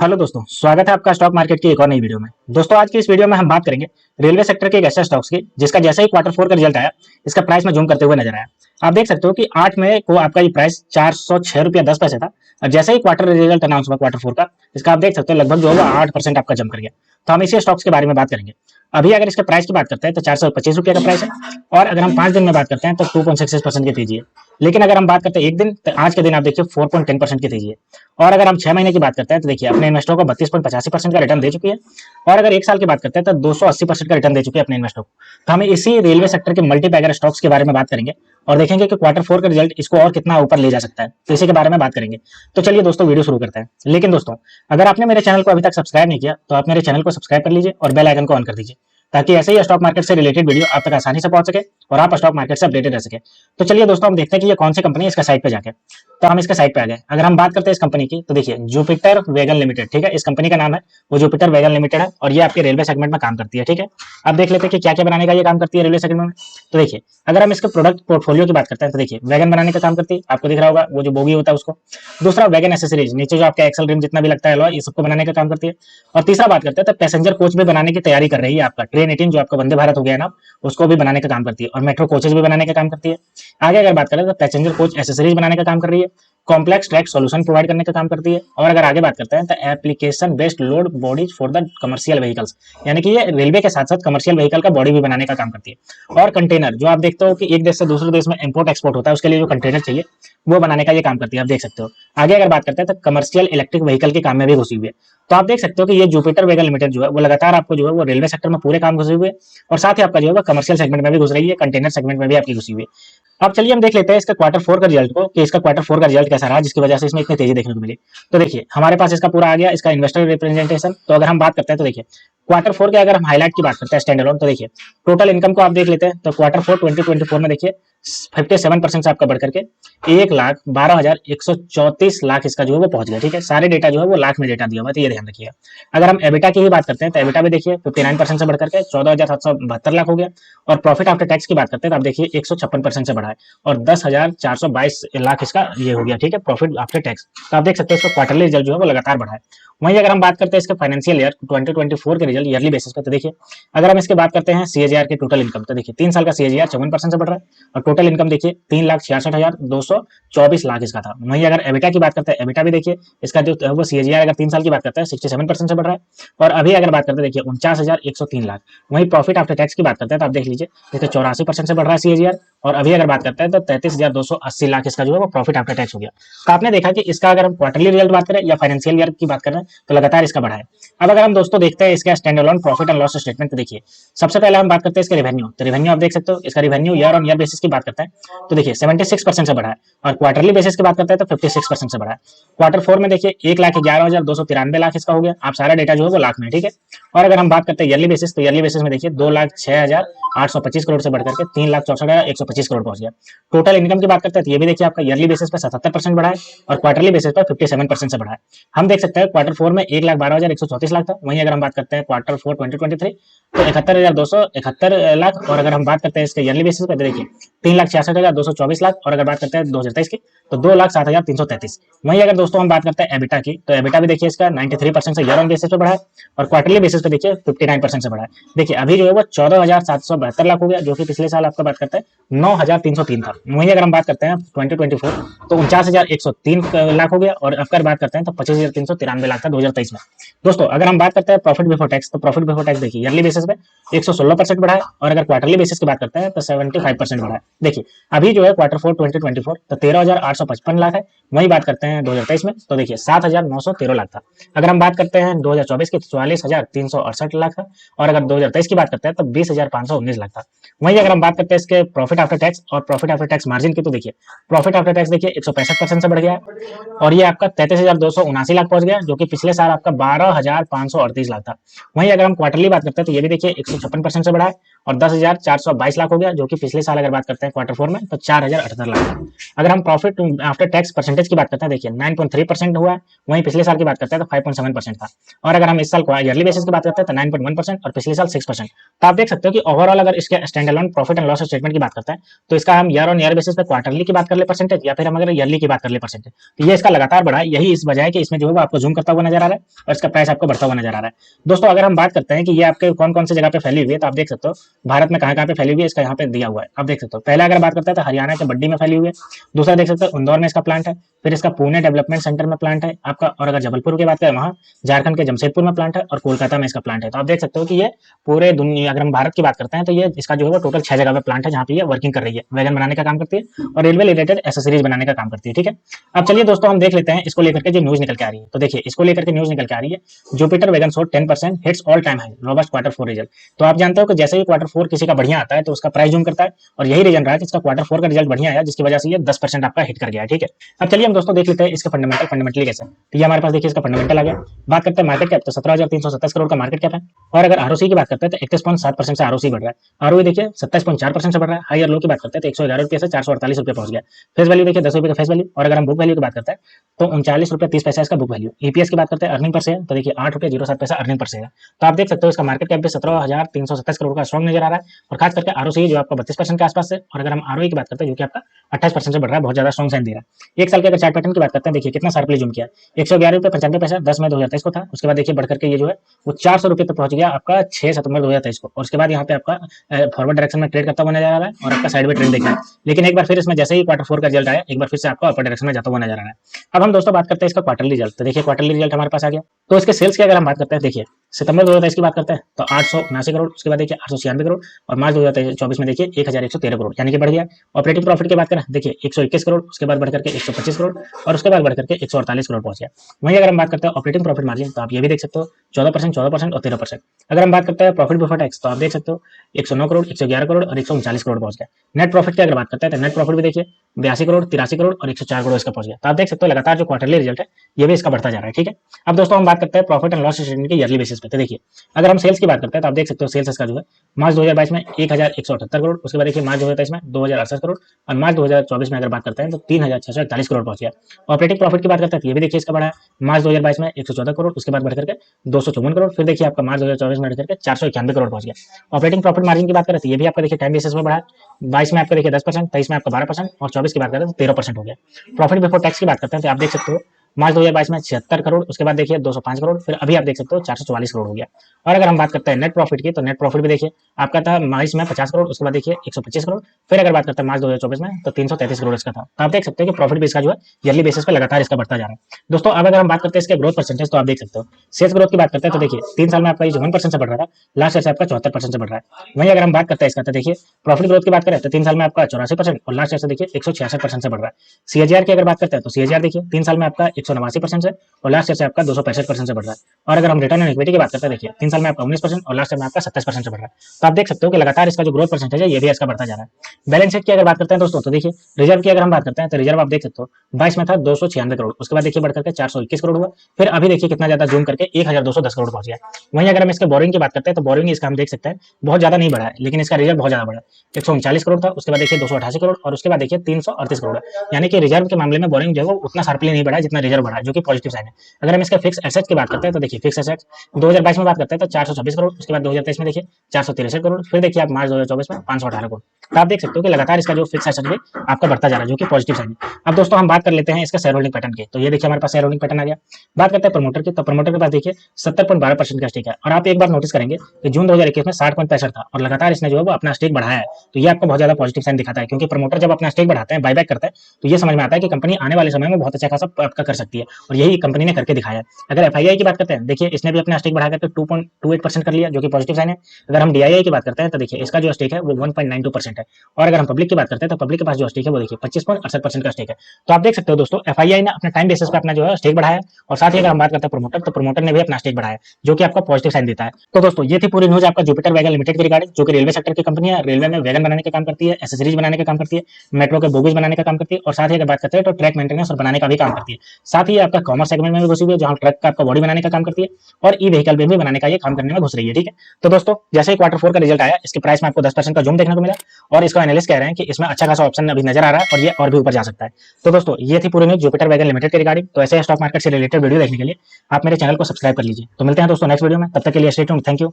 Hello दोस्तों, स्वागत है आपका स्टॉक मार्केट की एक और नई वीडियो में। दोस्तों, आज की इस वीडियो में हम बात करेंगे रेलवे सेक्टर के एक ऐसे स्टॉक्स की जिसका जैसे ही क्वार्टर फोर का रिजल्ट आया, इसका प्राइस में जूम करते हुए नजर आया। आप देख सकते हो कि 8 मई को आपका ये प्राइस 406 रुपया 10 पैसे था और जैसे ही क्वार्टर रिजल्ट अनाउंस हुआ क्वार्टर फोर का, इसका आप देख सकते हो लगभग जो है 8% आपका जम कर गया। तो हम इसी स्टॉक्स के बारे में बात करेंगे। अभी अगर इसके प्राइस की बात करते हैं तो 425 रुपये का प्राइस है और अगर हम 5 दिन में बात करते हैं तो 2.66% की तेजी है। लेकिन अगर हम बात करते हैं एक दिन, तो आज के दिन आप देखिए 4.10% की तेजी है। और अगर हम 6 महीने की बात करते हैं तो देखिए अपने इन्वेस्टरों को 32.85% का रिटर्न दे चुकी है। और अगर एक साल की बात करते हैं तो 280% का रिटर्न दे चुके हैं अपने इन्वेस्टरों को। तो हमें इसी रेलवे सेक्टर के मल्टीबैगर स्टॉक्स के बारे में बात करेंगे और देखेंगे कि क्वार्टर फोर का रिजल्ट इसको और कितना ऊपर ले जा सकता है। तो इसी के बारे में बात करेंगे। तो चलिए दोस्तों, वीडियो शुरू करते हैं। लेकिन दोस्तों, अगर आपने मेरे चैनल को अभी तक सब्सक्राइब नहीं किया तो आप मेरे चैनल को सब्सक्राइब कर लीजिए और बेल आइकन को ऑन कर दीजिए, ताकि ऐसे ही स्टॉक मार्केट से रिलेटेड वीडियो आप तक आसानी से पहुंच सके और आप स्टॉक मार्केट से अपडेटेड रह सके। तो चलिए दोस्तों, हम देखते हैं कि ये कौन सी कंपनी है इसका साइट पे जाके। तो हम इसके साइट पे आ गए। अगर हम बात करते हैं इस कंपनी की तो देखिए जुपिटर वैगन लिमिटेड, ठीक है, इस कंपनी का नाम है वो जुपिटर वैगन लिमिटेड है और ये आपके रेलवे सेगमेंट में काम करती है। ठीक है, अब देख लेते हैं कि क्या क्या बनाने का ये काम करती है रेलवे सेगमेंट में। तो देखिए, अगर हम इसके प्रोडक्ट पोर्टफोलियो की बात करते हैं तो देखिए वैगन बनाने का काम करती है, आपको दिख रहा होगा वो जो बोगी होता है उसको। दूसरा वैगन एसेसरीज, नीचे जो आपका एक्सल रिम जितना भी लगता है अलॉय, ये सबको बनाने का काम करती है। और तीसरा बात करते हैं तो पैसेंजर कोच भी बनाने की तैयारी कर रही है। आपका ट्रेन 18 जो आपका वंदे भारत हो गया ना, उसको भी बनाने का काम करती है और मेट्रो कोचेस भी बनाने का काम करती है। आगे अगर बात करें तो पैसेंजर कोच एसेसरीज बनाने का काम कर रही है, कॉम्प्लेक्स ट्रैक सॉल्यूशन प्रोवाइड करने का काम करती है। और अगर आगे बात करते हैं तो application based load bodies for the commercial vehicles, यानी कि ये रेलवे के साथ साथ कमर्शियल व्हीकल का बॉडी भी बनाने का काम करती है। और कंटेनर, जो आप देखते हो कि एक देश से दूसरे देश में इंपोर्ट एक्सपोर्ट होता है, उसके लिए जो कंटेनर चाहिए वो बनाने का ये काम करती है, आप देख सकते हो। आगे अगर बात करते हैं तो कमर्शियल इलेक्ट्रिक व्हीकल के काम में भी घुसी हुई है। तो आप देख सकते हो कि ये जुपिटर वैगन लिमिटेड जो है वो लगातार आपको जो है वो रेलवे सेक्टर में पूरे काम घुसे हुए और साथ ही आपका जो है कमर्शियल सेगमेंट में भी घुस रही है, कंटेनर सेगमेंट में भी आपकी घुसी हुई है। अब चलिए हम देख लेते हैं इसका क्वार्टर फोर का रिजल्ट को, कि इसका क्वार्टर फोर का रिजल्ट कैसा रहा जिसकी वजह से इसमें इतनी तेजी देखने को मिली। तो देखिए हमारे पास इसका पूरा आ गया इसका इन्वेस्टर रिप्रेजेंटेशन। तो अगर हम बात करते हैं तो देखिए क्वार्टर फोर के अगर हम हाईलाइट की बात करते हैं स्टैंड अलोन, तो देखिए टोटल इनकम को आप देख लेते हैं तो क्वार्टर फोर 2024 में देखिए 57% से आपका बढ़ करके 1,12,134 लाख इसका जो है वो पहुंच गया। ठीक है, सारे डेटा जो है वो लाख में डेटा दिया हुआ है, तो ये ध्यान रखिएगा। अगर हम एबिटा की भी बात करते हैं तो एबिटा भी देखिए 59% से बढ़ करके 14,772 लाख हो गया। और प्रॉफिट आफ्टर टैक्स की बात करते हैं तो आप देखिए 156% से बढ़ा है और 10,422 लाख इसका ये हो गया। ठीक है, प्रॉफिट आफ्टर टैक्स। तो आप देख सकते हैं इसका क्वार्टरली रिजल्ट जो है वो लगातार बढ़ा है। वहीं अगर हम बात करते हैं इसके फाइनेंशियल ईयर 2024 के रिजल्ट ईयरली बेसिस पे, तो देखिए अगर हम इसके बात करते हैं सीएजीआर की टोटल इनकम, तो देखिए 3 साल का सीएजीआर 54% से बढ़ रहा है और टोटल इनकम देखिए 3,66,224 लाख इसका था। वहीं अगर एबिटा की बात करते हैं, एबिटा भी देखिए इसका जो है वो सीएजीआर अगर 3 साल की बात करते हैं 67% से बढ़ रहा है और अभी अगर बात करते हैं देखिए 49,103 लाख। वहीं प्रॉफिट आफ्टर टैक्स की बात करते हैं तो आप देख लीजिए देखिए 84% से बढ़ रहा है सीएजीआर और अभी अगर बात करते हैं तो 33,280 लाख इसका जो है वो प्रॉफिट आफ्टर टैक्स हो गया। तो आपने देखा कि इसका अगर हम क्वार्टरली रिजल्ट बात करें या फाइनेंशियल ईयर की बात करें तो लगातार इसका बढ़ा है। अब अगर हम दोस्तों देखते हैं इसका stand alone profit and loss statement, तो देखिए सबसे पहले हम बात करते हैं इसके रेवेन्यू। तो रेवेन्यू आप देख सकते हो इसका revenue year on year basis की बात करते हैं तो देखिए 76% से बढ़ा है और क्वार्टरली बेसिस की बात करते हैं तो 56% से बढ़ा है। क्वार्टर फोर में देखिए 1,11,293 लाख इसका हो गया। आप सारा डेटा जो है वो लाख में, ठीक है। और अगर हम बात करते हैं ईयरली बेसिस, तो ईयरली बेसिस में देखिए 2,06,825 करोड़ से बढ़ करके 3,64,125 करोड़ पहुंच गया। टोटल इनकम की बात करते हैं तो ये भी देखिए आपका ईयरली बेसिस पे 77% बढ़ा है और क्वार्टरली बेसिस पर 57% से बढ़ा है। हम देख सकते हैं क्वार्टर फोर में 1,12,134 लाख था। वहीं अगर हम बात करते हैं क्वार्टर फोर 2023 तो 71,271 लाख। और अगर हम बात करते हैं इसके ईयरली बेसिस पे तो देखिए 3,66,224 लाख। और अगर बात करते हैं 2023 की तो 2,07,333। वहीं अगर दोस्तों हम बात करते हैं एबिटा की, तो एबिटा भी देखिए इसका 93% से ईयर ऑन बेसिस पे बढ़ा है और क्वार्टरली बेसिस पे देखिए 59% से बढ़ा है। देखिए अभी जो है वो 14,772 लाख हो गया, जो कि पिछले साल आपका बात करते हैं 9,303 था। वहीं अगर हम बात करते हैं 2024 तो 49,103 लाख हो गया और अगर बात करते हैं तो 25,393 लाख था 2023 में। दोस्तों अगर हम बात करते हैं प्रॉफिट बिफोर टैक्स, तो प्रॉफिट बिफोर टैक्स देखिए ईयरली बेसिस पे 116% बढ़ा है और अगर क्वार्टरली बेसिस की बात करते हैं तो 75% बढ़ा है। देखिए अभी जो है क्वार्टर फोर 2024 तो 13,855 लाख है। वही बात करते हैं 2023 में तो देखिए 7,913 लाख था। अगर हम बात करते हैं 2024 की तो 44,368 लाख था और अगर 2023 की बात करते हैं तो 20,519 लाख था। वहीं अगर हम बात करते हैं इसके प्रॉफिट आफ्टर टैक्स और प्रॉफिट आफ्टर टैक्स मार्जिन की, तो देखिए प्रॉफिट आफ्टर टैक्स देखिए 165% से बढ़ गया है और ये आपका 33,279 लाख पहुंच गया, जो कि पिछले साल आपका 12,538 लाख था। वहीं अगर हम क्वार्टरली बात करते हैं तो ये भी देखिए 156% से बढ़ा है और 10,422 लाख हो गया, जो कि पिछले साल अगर बात करते हैं क्वार्टर 4 में तो 4,078 लाख था। अगर हम प्रॉफिट आफ्टर टैक्स परसेंटेज की बात करते हैं, देखिए 9.3% हुआ है, वहीं पिछले साल की बात करते हैं तो 5.7% था। और अगर हम इस साल ईयरली बेसिस की बात करते हैं तो 9.1% और पिछले साल 6%। तो आप देख सकते हो कि ओवरऑल अगर इसके stand alone profit and loss statement की बात करते हैं तो इसका हम ईयर ऑन ईयर बेसिस पे क्वार्टरली की बात कर ले परसेंटेज, या फिर हम अगर ईयरली की बात कर ले परसेंटेज, तो ये इसका लगातार बढ़ा है। यही इस वजह है कि इसमें जो है वो आपको जूम करता हुआ नजर आ रहा है और इसका प्राइस आपको बढ़ता हुआ नजर आ रहा है। दोस्तों अगर हम बात करते हैं कि ये आपके कौन कौन सी जगह पे फैली हुई है, तो आप देख सकते हो भारत में कहाँ पे फैली हुई है, इसका यहाँ पे दिया हुआ है। आप देख सकते हो पहले अगर बात करते हैं तो हरियाणा के बड्डी में फैली हुई है, दूसरा देख सकते हो इंदौर में इसका प्लांट है, फिर इसका पुणे डेवलपमेंट सेंटर में प्लांट है आपका, और अगर जबलपुर की बात करें वहाँ झारखंड के जमशेदपुर में प्लांट है, और कोलकाता में इसका प्लांट है। तो आप देख सकते हो कि ये पूरे दुनिया, अगर हम भारत की बात करते हैं तो ये इसका जो है वो टोटल 6 जगह पे प्लांट है जहाँ पे ये वर्किंग कर रही है, वैगन बनाने का काम करती है और रेलवे रिलेटेड एसेसरीज बनाने का काम करती है। ठीक है, अब चलिए दोस्तों हम देख लेते हैं इसको लेकर के जो न्यूज निकल के आ रही है। तो देखिए इसको लेकर के न्यूज निकल के आ रही है, Jupiter wagon sold 10% hits all time high, robust quarter 4 result. तो आप जानते हो कि जैसे ही क्वार्टर 4 किसी का बढ़िया आता है तो उसका प्राइस जूम करता है, और यही रीजन रहा है कि इसका क्वार्टर 4 का रिजल्ट बढ़िया आया, जिसकी वजह से ये 10% आपका हिट कर गया है। ठीक है, अब चलिए हम दोस्तों देख लेते हैं इसके फंडामेंटली कैसे। तो ये हमारे पास देखिए इसका फंडामेंटल आ गया। बात करते हैं मार्केट कैप, तो 17,327 करोड़ का मार्केट कैप है। और अगर आरओसी की बात करते हैं तो 31.7% से आरओसी बढ़ रहा है। आरओई देखिए 27.4% से बढ़ रहा है। हाई और लो की बात करते हैं तो 111 रुपये से 448 रुपये पहुंच गया। फेस वैल्यू देखिए 10 रुपये का फेस वैल्यू। और अगर हम बुक वैल्यू की बात करते हैं तो 39 रुपये 30 पैसा इसका बुक वैल्यू। ईपीएस की बात करते हैं अर्निंग पर शेयर, तो देखिए 8 रुपये 07 पैसा अर्निंग पर शेयर है। तो आप देख सकते हो इसका मार्केट कैप भी 17,327 करोड़ का स्ट्रॉन्ग नजर आ रहा है। और खास करके आरओसी जो आपका 32% के आसपास है। और अगर हम आरओई की बात करते हैं जो कि आपका 28% से बढ़ रहा है, बहुत ज्यादा स्ट्रॉन्ग साइन दे रहा है। एक साल के अगर चार्ट पैटर्न की बात करते हैं, देखिए कितना शार्पली जूम किया, 111 रुपये 95 पैसा 10 मई 2023 को था। उसके बाद देखिए बढ़कर के ये जो है वो 400 रुपये पे पहुंच गया आपका 6 सितंबर 2023 को। और उसके बाद यहाँ पे आपका फॉरवर्ड डायरेक्शन में ट्रेड करता हुआ नजर आ रहा है और आपका साइड में ट्रेंड देख रहा है। लेकिन एक बार फिर इसमें जैसे ही क्वार्टर 4 का रिजल्ट आया, एक बार फिर से आपको अपर डायरेक्शन में जाता हुआ नजर आ रहा है। अब हम दोस्तों बात करते हैं इसका क्वार्टरली रिजल्ट। तो देखिए क्वार्टरली रिजल्ट हमारे पास आ गया। तो इसके सेल्स की अगर हम बात करते हैं, देखिए सितंबर 2023 की बात करते हैं तो 879 करोड़, उसके बाद देखिए 896 करोड़, और मार्च 2024 में देखिए 1113 करोड़, यानी कि बढ़ गया। ऑपरेटिंग प्रॉफिट की बात करें देखिए 121 करोड़, उसके बाद बढ़कर के 125 करोड़, और उसके बाद बढ़कर के 148 करोड़ पहुंच गया। वहीं अगर हम बात करते हैं ऑपरेटिंग प्रॉफिट मार्जिन, तो आप ये भी देख सकते हो 14%, 14% और 13%। अगर हम बात करते हैं प्रॉफिट बिफोर टैक्स, तो आप देख सकते हो 109 करोड़, 111 करोड़ और 139 करोड़ पहुंच गया। नेट प्रॉफिट की अगर बात करते हैं तो नेट प्रॉफिट भी देखिए 82 करोड़, 83 करोड़ और 104 करोड़ इसका पहुंच गया। तो आप देख सकते हो लगातार जो क्वार्टरली रिजल्ट है ये भी इसका बढ़ता जा रहा है। ठीक है, अब दोस्तों हम बात करते हैं प्रॉफिट एंड लॉस स्टेटमेंट के ईयरली बेसिस पे। तो देखिए अगर हम सेल्स की बात करते हैं तो आप देख सकते हो सेल्स इसका जो है मार्च 2022 में 1178 करोड़, उसके बाद देखिए मार्च 2023 में 2068 करोड़, और मार्च 2024 में अगर बात करते हैं तो 3641 करोड़ पहुंच गया। ऑपरेटिंग प्रॉफिट की बात करते हैं तो ये भी देखिए इसका बढ़ा है। मार्च 2022 में 114 करोड़, उसके बाद बढ़कर के 254 करोड़, फिर देखिए आपका मार्च 2024 में बढ़कर के 491 करोड़ पहुंच गया। ऑपरेटिंग प्रॉफिट मार्जिन की बात करें तो ये भी आपका देखिए टाइम बेसिस में बढ़ा है। 22 में आपका देखिए 10%, 23 में आपका 12% और 24 की बात करें तो 13% हो गया। प्रॉफिट बिफोर टैक्स की बात करते हैं तो आप देख सकते हो मार्च 2022 में 76 करोड़, उसके बाद देखिए 205 करोड़, फिर अभी आप देख सकते हो 444 करोड़ हो गया। और अगर हम बात करते हैं नेट प्रॉफिट की, तो नेट प्रॉफिट भी देखिए आपका था मार्च में 50 करोड़, उसके बाद देखिए 125 करोड़, फिर अगर बात करते हैं मार्च 2024 में तो 333 करोड़ इसका था। तो आप देख सकते हो कि प्रॉफिट भी इसका जो है ईयरली बेसिस पे लगातार इसका बढ़ता जा रहा है। दोस्तों अब अगर हम बात करते हैं इसके ग्रोथ परसेंटेज, तो आप देख सकते हो सेल्स ग्रोथ की बात करते हैं तो देखिए 3 साल में आपका ये 1% से बढ़ रहा था, लास्ट ईयर से आपका 74% से बढ़ रहा है। वहीं अगर हम बात करते हैं इसका तो देखिए प्रॉफिट ग्रोथ की बात करें तो 3 साल में आपका 84% और लास्ट ईयर से देखिए 166% से बढ़ रहा है। सीएजीआर की अगर बात करते हैं तो सीएजीआर देखिए 3 साल में आपका 189% से और लास्ट ईयर से आपका 265% से बढ़ रहा है। और अगर हम रिटर्न ऑन इक्विटी की बात करते हैं देखिए 3 साल में आपका 19% और लास्ट ईयर में आपका 27% से बढ़ रहा है। तो आप देख सकते हो कि लगातार इसका जो ग्रोथ परसेंटेज है ये भी इसका बढ़ता जा रहा है। बैलेंस शीट की अगर बात करते हैं दोस्तों तो देखिए रिजर्व की अगर हम बात करते हैं तो रिजर्व आप देख सकते हो 22 में था 296 करोड़, उसके बाद देखिए बढ़कर के 421 करोड़ हुआ, फिर अभी देखिए कितना ज्यादा जूम करके 1210 करोड़ पहुंच गया। वहीं अगर हम इसके बोरिंग की बात करते हैं तो बोरिंग इसका हम देख सकते हैं बहुत ज्यादा नहीं बढ़ा है, लेकिन इसका रिजर्व बहुत ज्यादा बढ़ा है। 139 करोड़ था, उसके बाद देखिए 288 करोड़ और उसके बाद देखिए 338 करोड़, यानी कि रिजर्व के मामले में बोरिंग जो है वो उतना शार्पली नहीं बढ़ा जितना रिजर्व बढ़ा, जो कि पॉजिटिव साइन है। अगर हम इसका फिक्स एसेट की बात करते हैं तो देखिए फिक्स एसेट 2022 में बात करते हैं तो 426 करोड़, उसके बाद 2023 में देखिए 463 करोड़, फिर देखिए आप मार्च 2024 में 518 करोड़। तो आप देख सकते हो कि लगातार इसका जो फिक्स एसेट भी आपका बढ़ता जा रहा है, जो कि पॉजिटिव साइन है। अब दोस्तों हम बात कर लेते हैं इसका शेयर होल्डिंग पैटर्न की। तो ये देखिए हमारे पास शेयर होल्डिंग पैटर्न आ गया। बात करते हैं प्रमोटर की, तो प्रमोटर के पास देखिए 70.12% का स्टेक है। और आप एक बार नोटिस करेंगे कि जून 2021 में 60.65 था और लगातार इसने जो है वो अपना स्टेक बढ़ाया है। तो ये आपको बहुत ज्यादा पॉजिटिव साइन दिखाता है, क्योंकि प्रमोटर जब अपना स्टेक बढ़ाते हैं, बायबैक करते हैं, तो ये समझ में आता है कि कंपनी आने वाले समय में बहुत अच्छा खासा आपका कर सकती है, और यही कंपनी ने करके दिखाया है। अगर एफआईआई की बात करते हैं, देखिए इसने भी अपना स्टेक बढ़ा करके 2.28% कर लिया, जो कि पॉजिटिव साइन है। अगर हम डीआईआई की बात करते हैं तो देखिए इसका जो स्टेक है वो 1.92% है। और अगर हम पब्लिक की बात करते हैं तो पब्लिक के पास जो स्टेक है वो देखिए 25.68% का स्टेक है। तो आप देख सकते हो दोस्तों एफआईआई ने अपने टाइम बेसिस पे अपना जो है स्टेक बढ़ाया, और साथ ही अगर हम बात करते हैं प्रमोटर, तो प्रमोटर ने भी अपना स्टेक बढ़ाया, जो कि आपका पॉजिटिव साइन देता है। तो दोस्तों ये थी पूरी न्यूज आपका जुपिटर वैगन लिमिटेड के रिगार्डिंग, जो कि रेलवे सेक्टर की कंपनी है। रेलवे में वैगन बनाने का काम करती है, एसेसरीज बनाने का काम करती है, मेट्रो के बोगीज बनाने का काम करती है, और साथ ही अगर बात करते हैं तो ट्रैक मेंटेनेंस और बनाने का भी काम करती है। साथ ही आपका कॉमर्स सेगमेंट में भी घुसी हुई है, जहां ट्रक का आपका बॉडी बनाने का काम करती है, और ई व्हीकल भी बनाने का ये काम करने में घुस रही है। ठीक है, तो दोस्तों जैसे ही Q4 का रिजल्ट आया, इसके प्राइस में आपको 10% का जूम देखने को मिला, और इसका एनालिस्ट कह रहे हैं कि इसमें अच्छा खासा ऑप्शन अभी नजर आ रहा है और ये और भी ऊपर जा सकता है। तो दोस्तों ये थी पूरी न्यूज जुपिटर वैगन लिमिटेड के रिगार्डिंग। तो ऐसे स्टॉक मार्केट से रिलेटेड वीडियो देखने के लिए आप मेरे चैनल को सब्सक्राइब कर लीजिए। तो मिलते हैं दोस्तों नेक्स्ट वीडियो में, तब तक के लिए स्टे ट्यून्ड, थैंक यू।